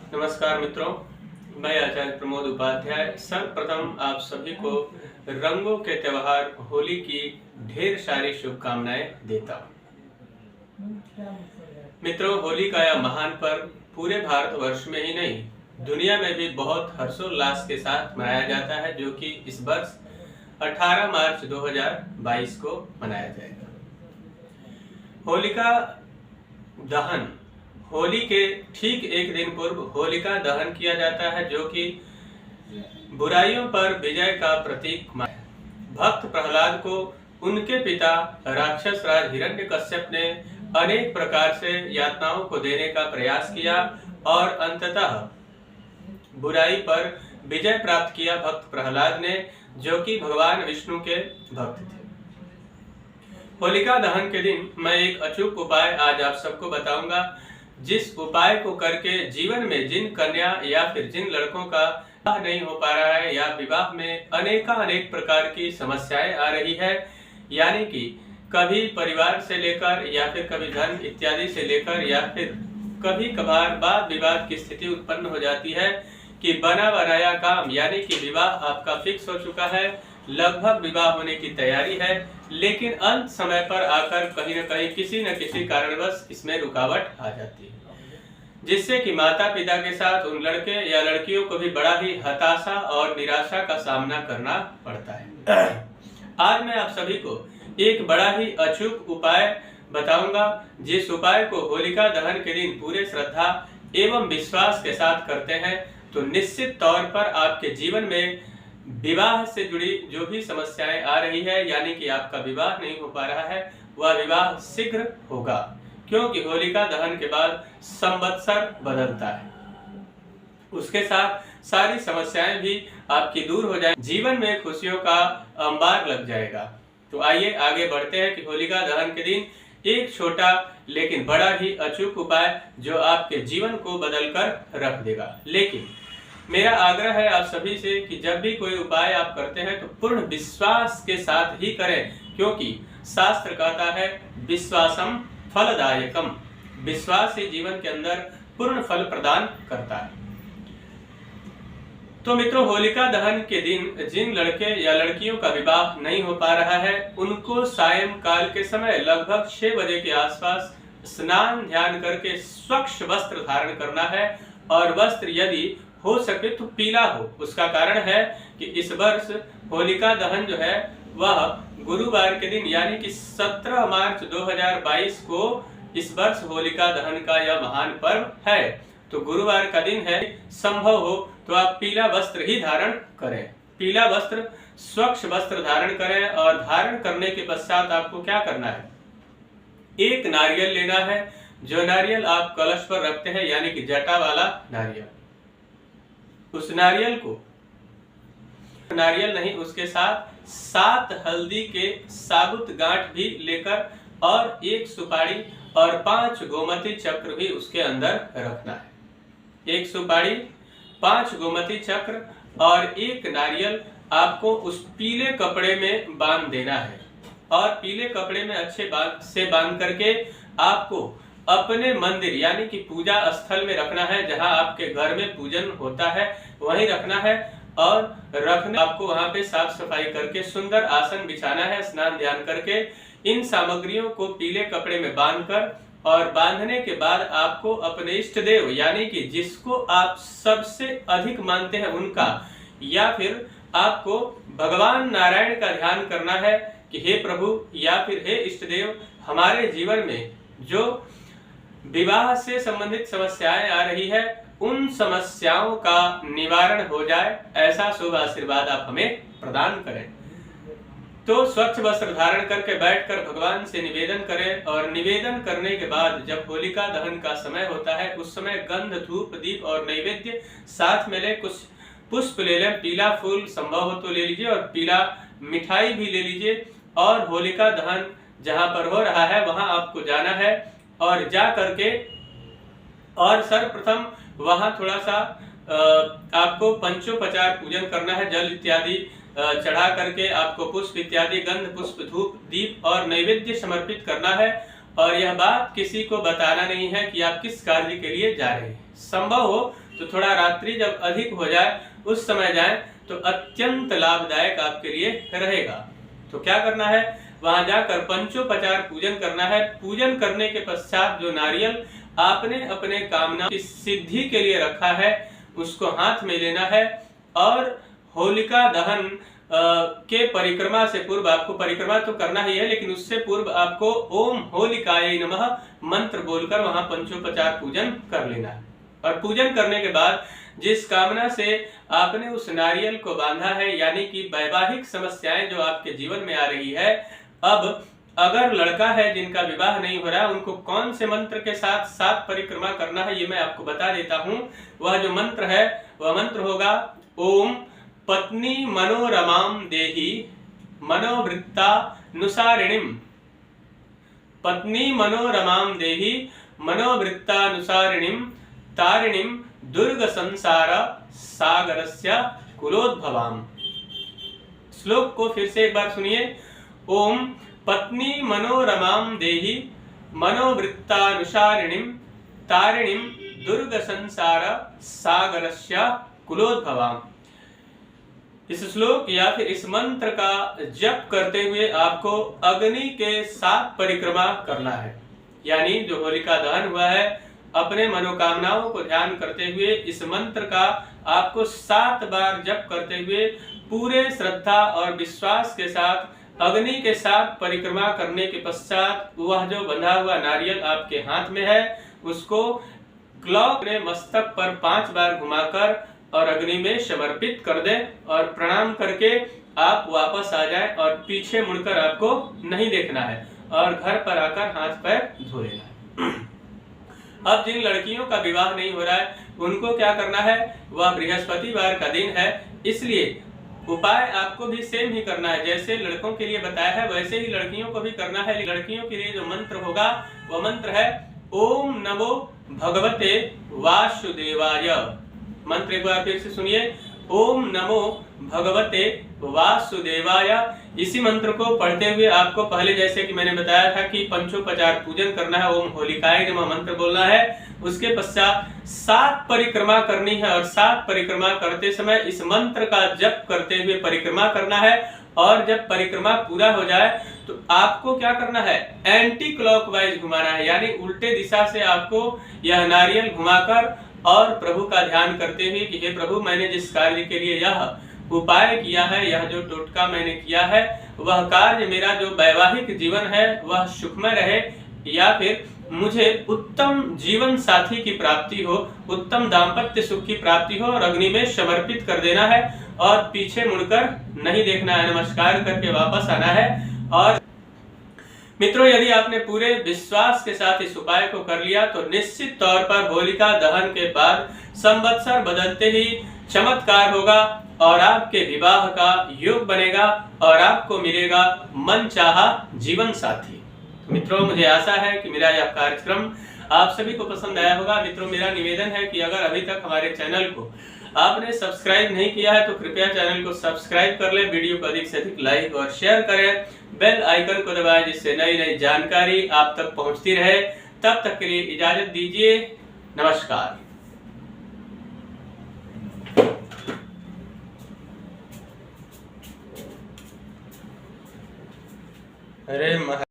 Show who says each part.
Speaker 1: नमस्कार मित्रों, मैं आचार्य प्रमोद उपाध्याय सर्वप्रथम आप सभी को रंगों के त्योहार होली की ढेर सारी शुभकामनाएं देता हूं। मित्रों, होली का यह महान पर्व पूरे भारतवर्ष में ही नहीं, दुनिया में भी बहुत हर्षोल्लास के साथ मनाया जाता है, जो कि इस वर्ष 18 मार्च 2022 को मनाया जाएगा। होलिका दहन, होली के ठीक एक दिन पूर्व होलिका दहन किया जाता है, जो कि बुराइयों पर विजय का प्रतीक है। भक्त प्रहलाद को उनके पिता राक्षस राज हिरण्यकश्यप ने अनेक प्रकार से यातनाओं को देने का प्रयास किया और अंततः बुराई पर विजय प्राप्त किया भक्त प्रहलाद ने, जो कि भगवान विष्णु के भक्त थे। होलिका दहन के दिन मैं एक अचूक उपाय आज आप सबको बताऊंगा, जिस उपाय को करके जीवन में जिन कन्या या फिर जिन लड़कों का विवाह नहीं हो पा रहा है या विवाह में अनेक प्रकार की समस्याएं आ रही है, यानी कि कभी परिवार से लेकर या फिर कभी धन इत्यादि से लेकर या फिर कभी कभार वाद विवाद की स्थिति उत्पन्न हो जाती है कि बना बनाया काम, यानी कि विवाह आपका फिक्स हो चुका है, लगभग विवाह होने की तैयारी है, लेकिन अंत समय पर आकर कहीं न कहीं किसी न किसी कारणवश इसमें रुकावट आ जाती है, जिससे कि माता पिता के साथ उन लड़के या लड़कियों को भी बड़ा ही हताशा और निराशा का सामना करना पड़ता है। आज मैं आप सभी को एक बड़ा ही अचूक उपाय बताऊंगा, जिस उपाय को होलिका दहन के दिन पूरे श्रद्धा एवं विश्वास के साथ करते हैं तो निश्चित तौर पर आपके जीवन में विवाह से जुड़ी जो भी समस्याएं आ रही है, यानी कि आपका विवाह नहीं हो पा रहा है, वह विवाह शीघ्र होगा, क्योंकि होलिका दहन के बाद संवत्सर बदलता है। उसके साथ सारी समस्याएं भी आपकी दूर हो जाए, जीवन में खुशियों का अंबार लग जाएगा। तो आइए आगे बढ़ते हैं कि होलिका दहन के दिन एक छोटा लेकिन बड़ा ही अचूक उपाय जो आपके जीवन को बदल कर रख देगा। लेकिन मेरा आग्रह है आप सभी से कि जब भी कोई उपाय आप करते हैं तो पूर्ण विश्वास के साथ ही करें, क्योंकि शास्त्र कहता है विश्वासम फलदायकम, विश्वास ही जीवन के अंदर पूर्ण फल प्रदान करता है। तो मित्रों, होलिका दहन के दिन जिन लड़के या लड़कियों का विवाह नहीं हो पा रहा है, उनको सायंकाल के समय लगभग 6 बजे के आसपास स्नान ध्यान करके स्वच्छ वस्त्र धारण करना है, और वस्त्र यदि हो सके तो पीला हो। उसका कारण है कि इस वर्ष होलिका दहन जो है वह गुरुवार के दिन यानी कि 17 मार्च 2022 को इस वर्ष होलिका दहन का यह महान पर्व है। तो गुरुवार का दिन है, संभव हो तो आप पीला वस्त्र ही धारण करें, पीला वस्त्र स्वच्छ वस्त्र धारण करें। और धारण करने के पश्चात आपको क्या करना है, एक नारियल लेना है, जो नारियल आप कलश पर रखते हैं, यानी कि जटा वाला नारियल। उस नारियल को, नारियल नहीं, उसके साथ 7 हल्दी के साबुत गांठ भी लेकर और 1 सुपारी और 5 गोमती चक्र भी उसके अंदर रखना है। 1 सुपारी, 5 गोमती चक्र और 1 नारियल आपको उस पीले कपड़े में बांध देना है, और पीले कपड़े में अच्छे से बांध करके आपको अपने मंदिर यानी कि पूजा स्थल में रखना है, जहां आपके घर में पूजन होता है वहीं रखना है। और रखने आपको वहां पे साफ सफाई करके सुंदर आसन बिछाना है, स्नान ध्यान करके इन सामग्रियों को पीले कपड़े में बांधकर, और बांधने के बाद आपको अपने इष्ट देव यानी कि जिसको आप सबसे अधिक मानते हैं उनका, या फिर आपको भगवान नारायण का ध्यान करना है कि हे प्रभु या फिर हे इष्ट देव, हमारे जीवन में जो विवाह से संबंधित समस्याएं आ रही है उन समस्याओं का निवारण हो जाए, ऐसा शुभ आशीर्वाद आप हमें प्रदान करें। तो स्वच्छ वस्त्र धारण करके बैठकर भगवान से निवेदन करें, और निवेदन करने के बाद जब होलिका दहन का समय होता है उस समय गंध, धूप, दीप और नैवेद्य साथ में ले, कुछ पुष्प ले लें, पीला फूल संभव हो तो ले लीजिए और पीला मिठाई भी ले लीजिए, और होलिका दहन जहां पर हो रहा है वहां आपको जाना है, और जा करके और सर्वप्रथम वहां थोड़ा सा आपको पंचोपचार पूजन करना है, जल इत्यादि चढ़ा करके आपको पुष्प इत्यादि, गंध, पुष्प, धूप, दीप और नैवेद्य समर्पित करना है। और यह बात किसी को बताना नहीं है कि आप किस कार्य के लिए जा रहे हैं। संभव हो तो थोड़ा रात्रि जब अधिक हो जाए उस समय जाएं तो अत्यंत लाभदायक आपके लिए रहेगा। तो क्या करना है, वहां जाकर पंचोपचार पूजन करना है। पूजन करने के पश्चात जो नारियल आपने अपने कामना की सिद्धि के लिए रखा है उसको हाथ में लेना है और होलिका दहन के परिक्रमा से पूर्व, आपको परिक्रमा तो करना ही है लेकिन उससे पूर्व आपको ओम होलिकाय नमः मंत्र बोलकर वहां पंचोपचार पूजन कर लेना है। और पूजन करने के बाद जिस कामना से आपने उस नारियल को बांधा है, यानी कि वैवाहिक समस्याएं जो आपके जीवन में आ रही है, अब अगर लड़का है जिनका विवाह नहीं हो रहा है उनको कौन से मंत्र के साथ 7 परिक्रमा करना है ये मैं आपको बता देता हूं। वह जो मंत्र है वह मंत्र होगा ओम पत्नी मनोरमाम देहि मनोवृत्तानुसारिणीम। पत्नी मनोरमाम देहि मनोवृत्तानुसारिणीम तारिणीम दुर्ग संसार सागरस्य कुलोद्भवाम। श्लोक को फिर से एक बार सुनिए। ओम पत्नी मनोरमाम देहि मनोवृत्तानुसारिणीम तारिणीम दुर्ग संसार सागरस्य कुलोद्भवाम। इस श्लोक या फिर इस मंत्र का जप करते हुए आपको अग्नि के 7 परिक्रमा करना है। यानी जो होलिका दहन हुआ है, अपने मनोकामनाओं को ध्यान करते हुए इस मंत्र का आपको 7 बार जप करते हुए पूरे श्रद्धा और विश्वास के साथ अग्नि के 7 परिक्रमा करने के पश्चात वह जो बंधा हुआ नारियल आपके हाथ में है उसको क्लॉक में मस्तक पर 5 बार घुमाकर और अग्नि में समर्पित कर दें और प्रणाम करके आप वापस आ जाएं और पीछे मुड़कर आपको नहीं देखना है और घर पर आकर हाथ पैर धो लेना है। अब जिन लड़कियों का विवाह नहीं हो रहा है उनको क्या करना है, वह बृहस्पतिवार का दिन है, इसलिए उपाय आपको भी सेम ही करना है। जैसे लड़कों के लिए बताया है वैसे ही लड़कियों को भी करना है। लड़कियों के लिए जो मंत्र होगा वह मंत्र है ओम नमो भगवते वासुदेवाय। मंत्र एक बार फिर से सुनिए, ओम नमो भगवते वासुदेवाय। इसी मंत्र को पढ़ते हुए आपको पहले जैसे कि मैंने बताया था कि पंचोपचार पूजन करना है, ओम होलिकाय नमः मंत्र बोलना है। उसके पश्चात 7 परिक्रमा करनी है और 7 परिक्रमा करते समय इस मंत्र का जप करते हुए परिक्रमा करना है। और जब परिक्रमा पूरा हो जाए तो आपको क्या करना है, एंटी क्लॉकवाइज घुमाना है, यानी उल्टे दिशा से आपको यह नारियल घुमाकर और प्रभु का ध्यान करते हुए कि हे प्रभु, मैंने जिस कार्य के लिए यह उपाय किया है, यह जो टोटका मैंने किया है, वह कार्य मेरा जो वैवाहिक जीवन है वह सुखमय रहे, या फिर मुझे उत्तम जीवन साथी की प्राप्ति हो, उत्तम दाम्पत्य सुख की प्राप्ति हो, और अग्नि में समर्पित कर देना है और पीछे मुड़कर नहीं देखना है, नमस्कार करके वापस आना है। और मित्रों, यदि आपने पूरे विश्वास के साथ इस उपाय को कर लिया तो निश्चित तौर पर होलिका दहन के बाद संवत्सर बदलते ही चमत्कार होगा और आपके विवाह का योग बनेगा और आपको मिलेगा मनचाहा जीवन साथी। मित्रों, मुझे आशा है कि मेरा यह कार्यक्रम आप सभी को पसंद आया होगा। मित्रों, मेरा निवेदन है कि अगर अभी तक हमारे चैनल को आपने सब्सक्राइब नहीं किया है तो कृपया चैनल को सब्सक्राइब कर लें, वीडियो को अधिक से अधिक लाइक और शेयर करें, बेल आइकन को दबाएं जिससे नई नई जानकारी आप तक पहुंचती रहे। तब तक के लिए इजाजत दीजिए, नमस्कार। अरे